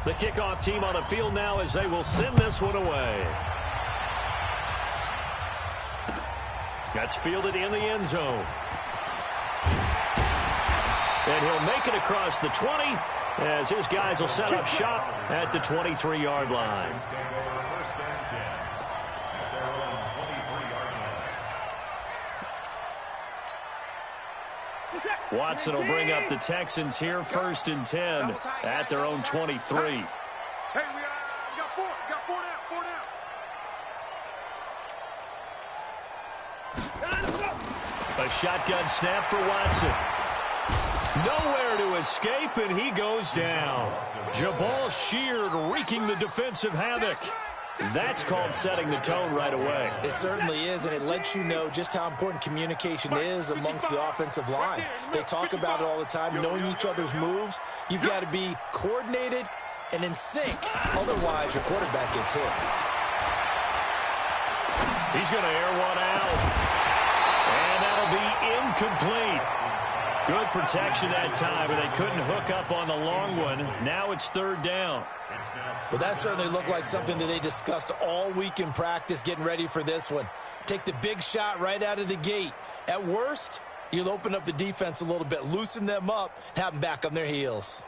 The kickoff team on the field now as they will send this one away. That's fielded in the end zone. And he'll make it across the 20 as his guys will set up shop at the 23-yard line. Watson will bring up the Texans here, 1st and 10 at their own 23. Hey, we got four down. A shotgun snap for Watson. Nowhere to escape, and he goes down. Jabal Sheard wreaking the defensive havoc. That's called setting the tone right away. It certainly is, and it lets you know just how important communication is amongst the offensive line. They talk about it all the time, knowing each other's moves. You've got to be coordinated and in sync. Otherwise, your quarterback gets hit. He's going to air one out. And that'll be incomplete. Good protection that time, but they couldn't hook up on the long one. Now it's 3rd down. Well, that certainly looked like something that they discussed all week in practice getting ready for this one. Take the big shot right out of the gate. At worst, you'll open up the defense a little bit, loosen them up, and have them back on their heels.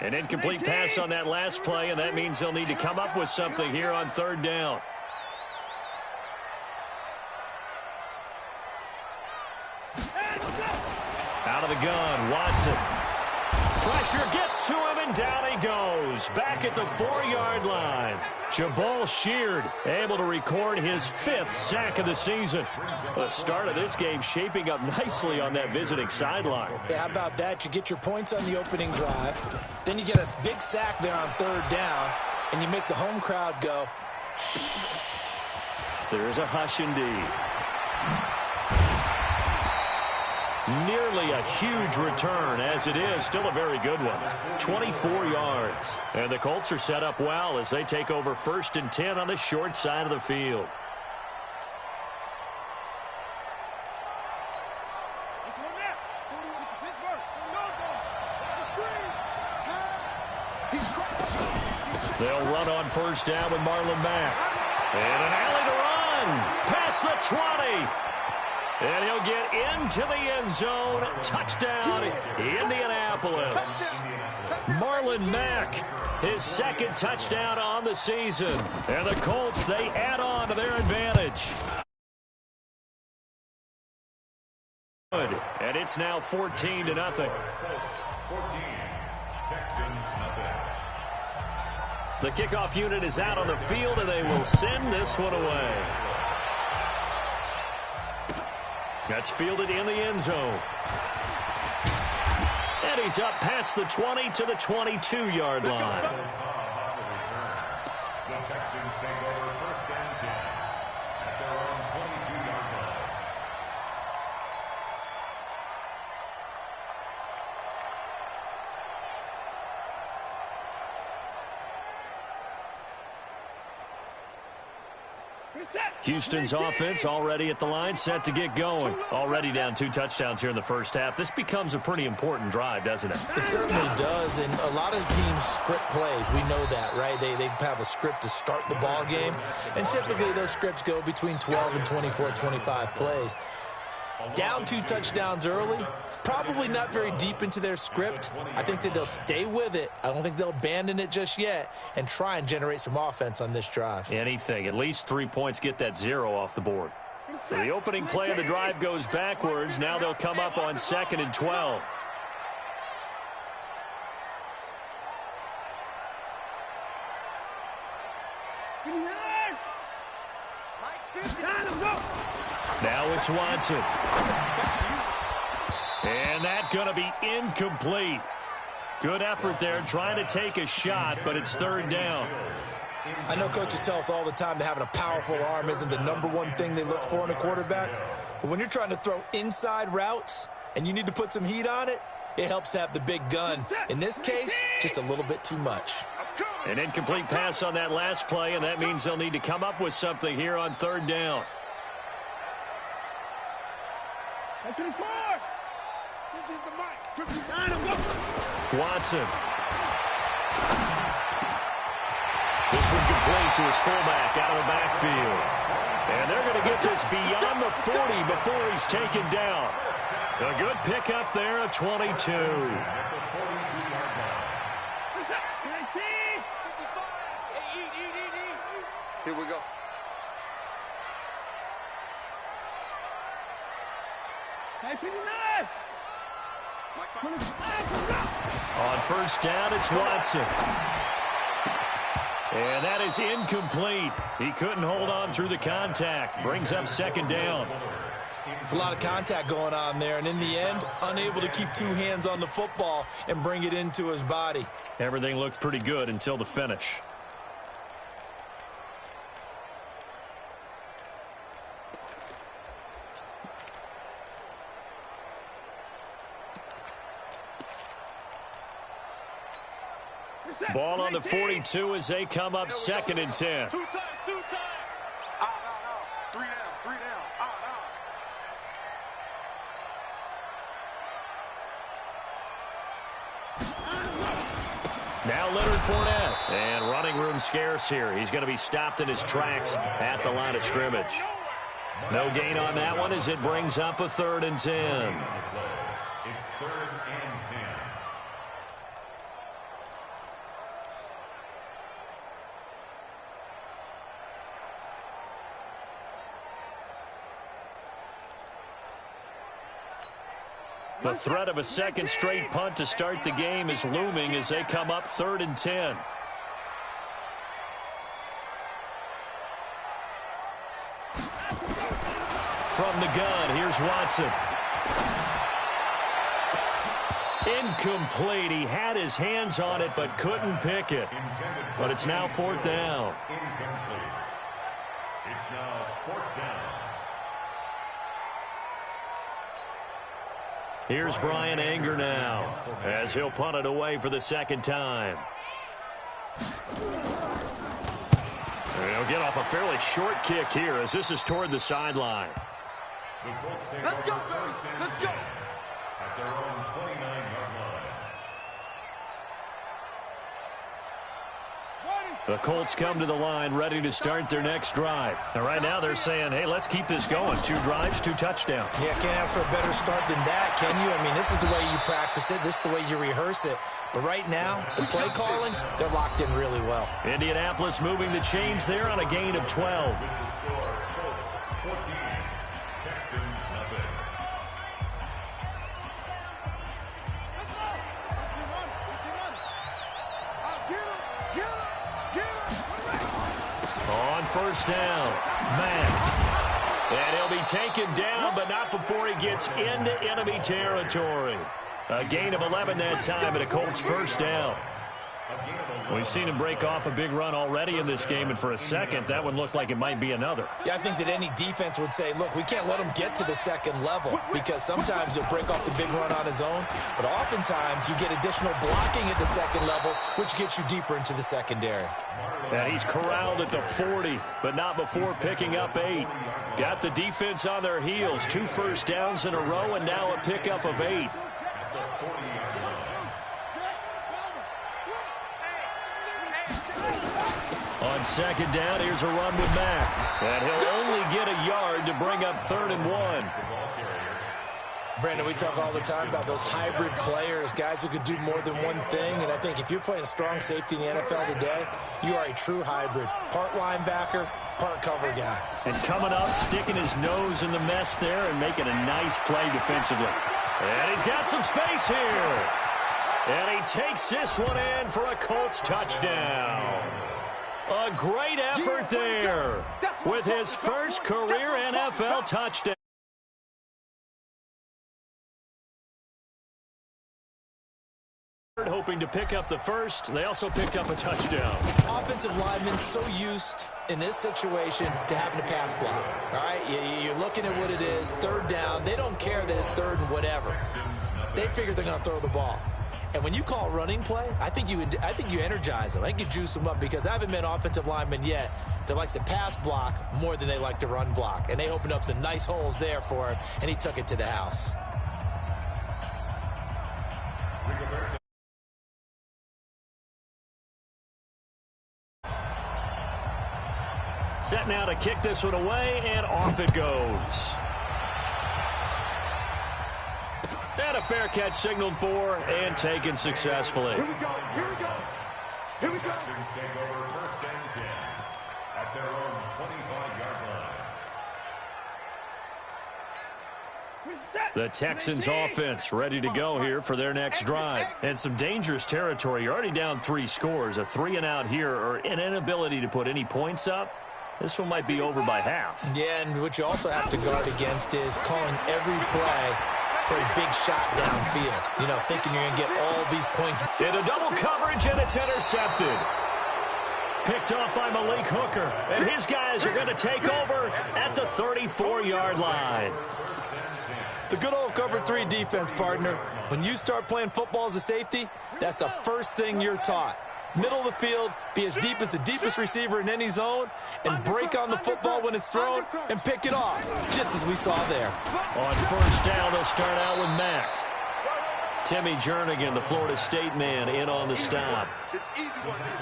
An incomplete pass on that last play, and that means they'll need to come up with something here on 3rd down. Out of the gun, Watson. Pressure gets to him, and down he goes. Back at the 4-yard line. Jabal Sheard able to record his 5th sack of the season. The start of this game shaping up nicely on that visiting sideline. Yeah, how about that? You get your points on the opening drive. Then you get a big sack there on 3rd down, and you make the home crowd go. There is a hush indeed. Nearly a huge return, as it is still a very good one. 24 yards. And the Colts are set up well as they take over 1st and 10 on the short side of the field. They'll run on 1st down with Marlon Mack. And an alley to run. Past the 20. And he'll get into the end zone. Touchdown, Indianapolis. Marlon Mack, his 2nd touchdown on the season. And the Colts, they add on to their advantage. And it's now 14-0. 14, Texans nothing. The kickoff unit is out on the field, and they will send this one away. That's fielded in the end zone. And he's up past the 20 to the 22-yard line. The Texans take over 1st and 10 at their own 22-yard line. Houston's offense already at the line, set to get going. Already down 2 touchdowns here in the 1st half. This becomes a pretty important drive, doesn't it? It certainly does, and a lot of teams script plays. We know that, right? They have a script to start the ball game, and typically those scripts go between 12 and 24, 25 plays. Down 2 touchdowns early, probably not very deep into their script. I think that they'll stay with it. I don't think they'll abandon it just yet and try and generate some offense on this drive. Anything. At least 3 points, get that 0 off the board. So the opening play of the drive goes backwards. Now they'll come up on 2nd and 12. Now it's Watson. And that's going to be incomplete. Good effort there trying to take a shot, but it's 3rd down. I know coaches tell us all the time that having a powerful arm isn't the #1 thing they look for in a quarterback. But when you're trying to throw inside routes and you need to put some heat on it, it helps have the big gun. In this case, just a little bit too much. An incomplete pass on that last play, and that means they'll need to come up with something here on third down. Watson. This one complete to his fullback out of the backfield. And they're going to get this beyond the 40 before he's taken down. A good pickup there at 22. Here we go. On first down, it's Watson. And that is incomplete. He couldn't hold on through the contact. Brings up second down. It's a lot of contact going on there, and in the end, unable to keep two hands on the football and bring it into his body. Everything looked pretty good until the finish. Ball on the 42 as they come up second and 10. Two times. Out. 3 down. Out. Now Leonard Fournette. And running room scarce here. He's going to be stopped in his tracks at the line of scrimmage. No gain on that one as it brings up a 3rd and 10. It's 3rd and 10. The threat of a second straight punt to start the game is looming as they come up 3rd and 10. From the gun, here's Watson. Incomplete. He had his hands on it but couldn't pick it. But it's now 4th down. Incomplete. It's now 4th down. Here's Brian Anger now as he'll punt it away for the second time. He'll get off a fairly short kick here as this is toward the sideline. The Colts take Let's over go, first and let's 10 go. at their own 29-yard line. The Colts come to the line ready to start their next drive. And right now they're saying, hey, let's keep this going. 2 drives, 2 touchdowns. Yeah, can't ask for a better start than that, can you? I mean, this is the way you practice it. This is the way you rehearse it. But right now, the play calling, they're locked in really well. Indianapolis moving the chains there on a gain of 12. With the score, Colts 14, Texans nothing. On first down, Mack. And he'll be taken down, but not before he gets into enemy territory. A gain of 11 that time, and a Colts first down. We've seen him break off a big run already in this game, and for a second, that one looked like it might be another. Yeah, I think that any defense would say, look, we can't let him get to the second level because sometimes he'll break off the big run on his own, but oftentimes you get additional blocking at the second level, which gets you deeper into the secondary. And he's corralled at the 40, but not before picking up 8. Got the defense on their heels. 2 first downs in a row, and now a pickup of 8. On second down, here's a run with Mack. And he'll only get a yard to bring up 3rd and 1. Brandon, we talk all the time about those hybrid players, guys who could do more than one thing. And I think if you're playing strong safety in the NFL today, you are a true hybrid. Part linebacker, part cover guy. And coming up, sticking his nose in the mess there and making a nice play defensively. And he's got some space here. And he takes this one in for a Colts touchdown. A great effort there with his first career NFL touchdown. Hoping to pick up the first. They also picked up a touchdown. Offensive linemen so used in this situation to having to pass block. All right, you're looking at what it is, 3rd down. They don't care that it's 3rd and whatever. They figure they're going to throw the ball. And when you call running play, I think you energize them. I think you juice them up, because I haven't met offensive linemen yet that likes to pass block more than they like to run block. And they opened up some nice holes there for him, and he took it to the house. Set now to kick this one away, and off it goes. And a fair catch signaled for and taken successfully. Here we go. Here we go. Here we go. Texans take over first and 10 at their own 25-yard line. The Texans offense ready to go here for their next drive. And some dangerous territory. You're already down 3 scores. A 3-and-out here, or an inability to put any points up. This one might be over by half. Yeah, and what you also have to guard against is calling every play for a big shot downfield. You know, thinking you're going to get all these points. Into double coverage, and it's intercepted. Picked off by Malik Hooker. And his guys are going to take over at the 34-yard line. The good old cover 3 defense, partner. When you start playing football as a safety, that's the first thing you're taught. Middle of the field, be as deep as the deepest receiver in any zone, and break on the football when it's thrown and pick it off, just as we saw there. On first down, they'll start out with Mack. Timmy Jernigan, the Florida State man, in on the stop.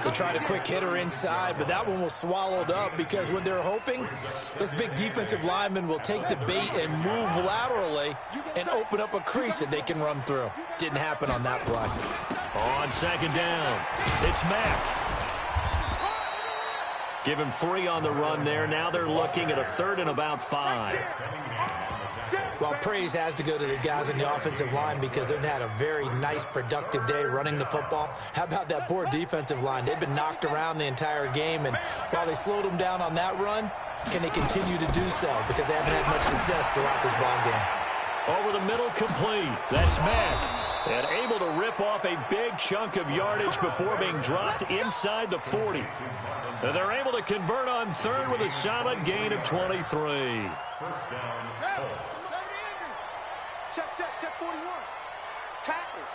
They tried a quick hitter inside, but that one was swallowed up, because what they're hoping, those big defensive linemen will take the bait and move laterally and open up a crease that they can run through. Didn't happen on that play. On second down, it's Mack. Give him 3 on the run there. Now they're looking at a 3rd and about 5. Well, praise has to go to the guys in the offensive line, because they've had a very nice, productive day running the football. How about that poor defensive line? They've been knocked around the entire game, and while they slowed them down on that run, can they continue to do so? Because they haven't had much success throughout this ball game. Over the middle, complete. That's Mack. And able to rip off a big chunk of yardage before being dropped inside the 40. And they're able to convert on 3rd with a solid gain of 23. First down, Colts. Check 41. Tackles.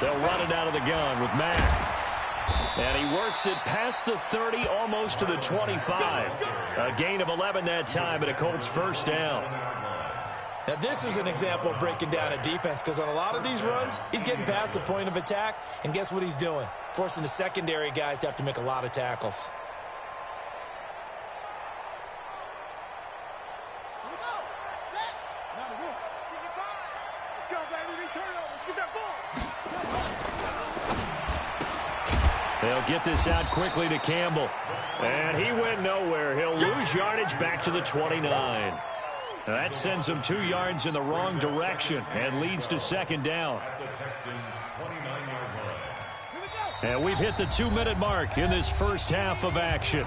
They'll run it out of the gun with Mack. And he works it past the 30, almost to the 25. A gain of 11 that time, and a Colts first down. Now, this is an example of breaking down a defense, because on a lot of these runs, he's getting past the point of attack, and guess what he's doing? Forcing the secondary guys to have to make a lot of tackles. They'll get this out quickly to Campbell. And he went nowhere. He'll lose yardage back to the 29. Now that sends him 2 yards in the wrong direction and leads to second down. And we've hit the 2-minute mark in this first half of action.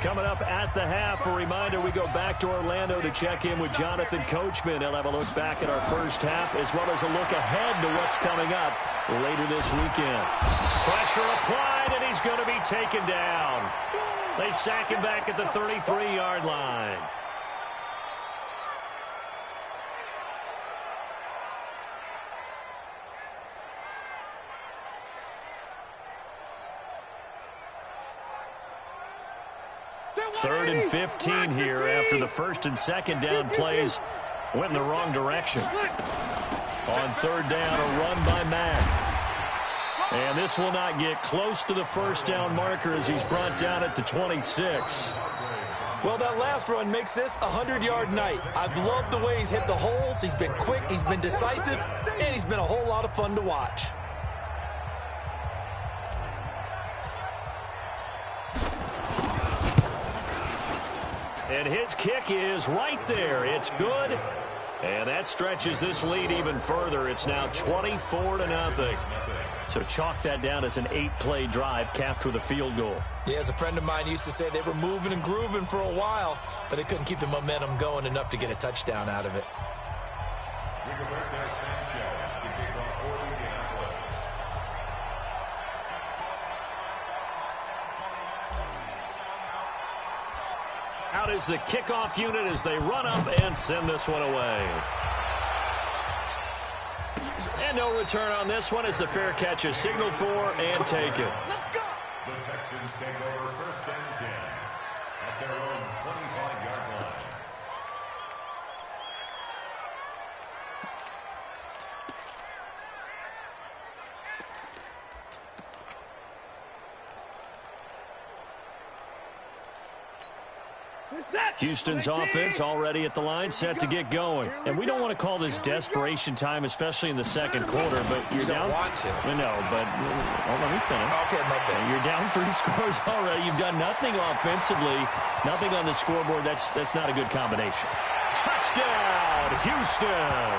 Coming up at the half, a reminder, we go back to Orlando to check in with Jonathan Coachman. He'll have a look back at our first half, as well as a look ahead to what's coming up later this weekend. Pressure applied, and he's going to be taken down. They sack him back at the 33-yard line. Third and 15 here after the first and second down plays went in the wrong direction. On third down, a run by Mack. And this will not get close to the first down marker as he's brought down at the 26. Well, that last run makes this a 100-yard night. I've loved the way he's hit the holes. He's been quick, he's been decisive, and he's been a whole lot of fun to watch. And his kick is right there. It's good. And that stretches this lead even further. It's now 24-0. So chalk that down as an 8-play drive capped with a field goal. Yeah, as a friend of mine used to say, they were moving and grooving for a while, but they couldn't keep the momentum going enough to get a touchdown out of it. Out is the kickoff unit as they run up and send this one away. And no return on this one as the fair catch is signaled for and taken. Let's go. The Texans take over first and 10 at their own 25-yard line. Houston's offense already at the line, set to get going. And we don't want to call this desperation time, especially in the second quarter, but you're down. You don't want to. No, but let me finish. Okay, my bad. You're down 3 scores already. You've done nothing offensively, nothing on the scoreboard. That's not a good combination. Touchdown, Houston.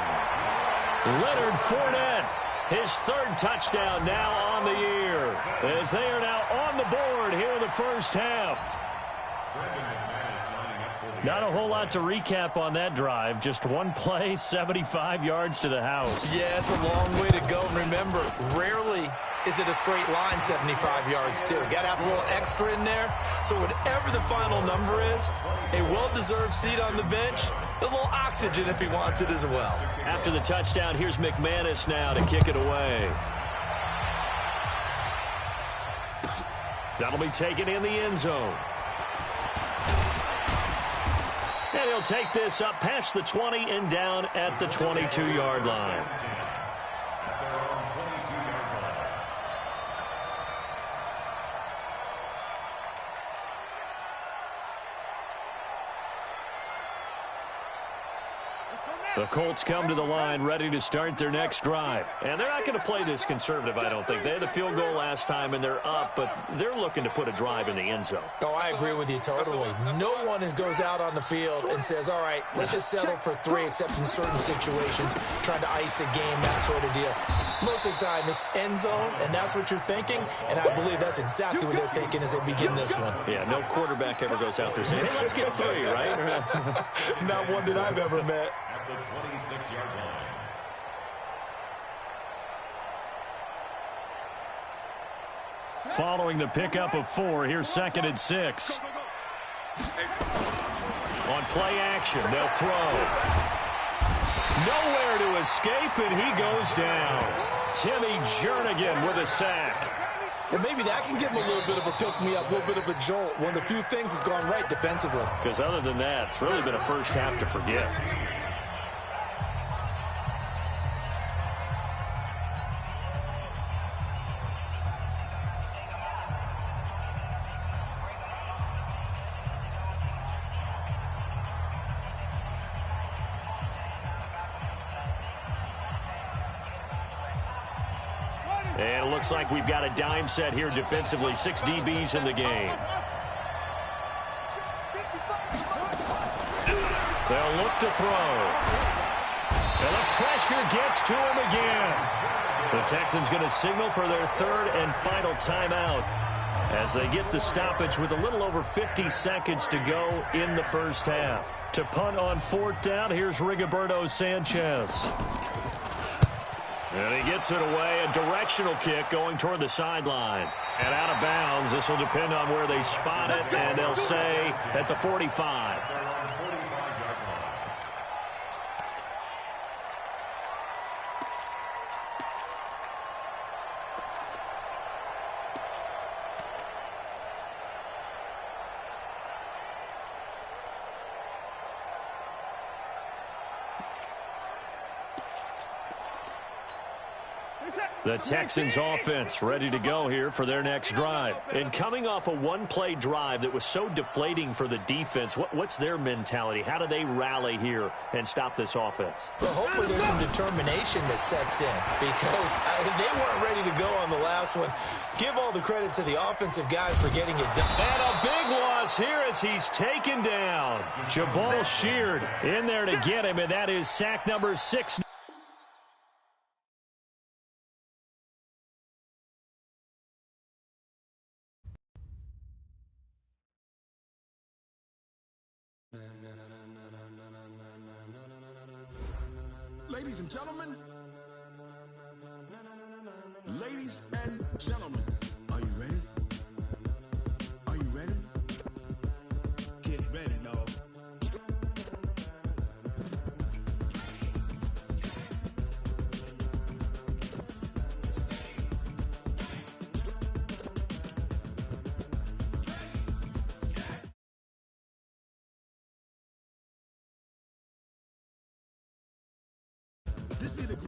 Leonard Fournette, his 3rd touchdown now on the year, as they are now on the board here in the first half. Not a whole lot to recap on that drive. Just one play, 75 yards to the house. Yeah, it's a long way to go. And remember, rarely is it a straight line 75 yards, too. Got to have a little extra in there. So whatever the final number is, a well-deserved seat on the bench, a little oxygen if he wants it as well. After the touchdown, here's McManus now to kick it away. That'll be taken in the end zone. And he'll take this up past the 20 and down at the 22-yard line. The Colts come to the line ready to start their next drive. And they're not going to play this conservative, I don't think. They had the field goal last time, and they're up, but they're looking to put a drive in the end zone. Oh, I agree with you totally. No one goes out on the field and says, all right, let's just settle for 3, except in certain situations, trying to ice a game, that sort of deal. Most of the time, it's end zone, and that's what you're thinking, and I believe that's exactly what they're thinking as they begin this one. Yeah, no quarterback ever goes out there saying, hey, let's get 3, right? Not one that I've ever met. The 26-yard line. Following the pickup of 4, here's 2nd and 6. On play action, they'll throw. Nowhere to escape, and he goes down. Timmy Jernigan with a sack. Well, maybe that can give him a little bit of a pick-me-up, a little bit of a jolt. One of the few things that's gone right defensively. Because other than that, it's really been a first half to forget. And it looks like we've got a dime set here defensively. 6 DBs in the game. They'll look to throw. And the pressure gets to him again. The Texans going to signal for their 3rd and final timeout as they get the stoppage with a little over 50 seconds to go in the first half. To punt on 4th down, here's Rigoberto Sanchez. And he gets it away, a directional kick going toward the sideline. And out of bounds, this will depend on where they spot it, and they'll say at the 45. The Texans offense ready to go here for their next drive. And coming off a one-play drive that was so deflating for the defense, what's their mentality? How do they rally here and stop this offense? Well, hopefully there's some determination that sets in because they weren't ready to go on the last one. Give all the credit to the offensive guys for getting it done. And a big loss here as he's taken down. Jabal Sheard in there to get him, and that is sack number 6. Ladies and gentlemen, are you ready? Are you ready? Get ready, y'all. this be the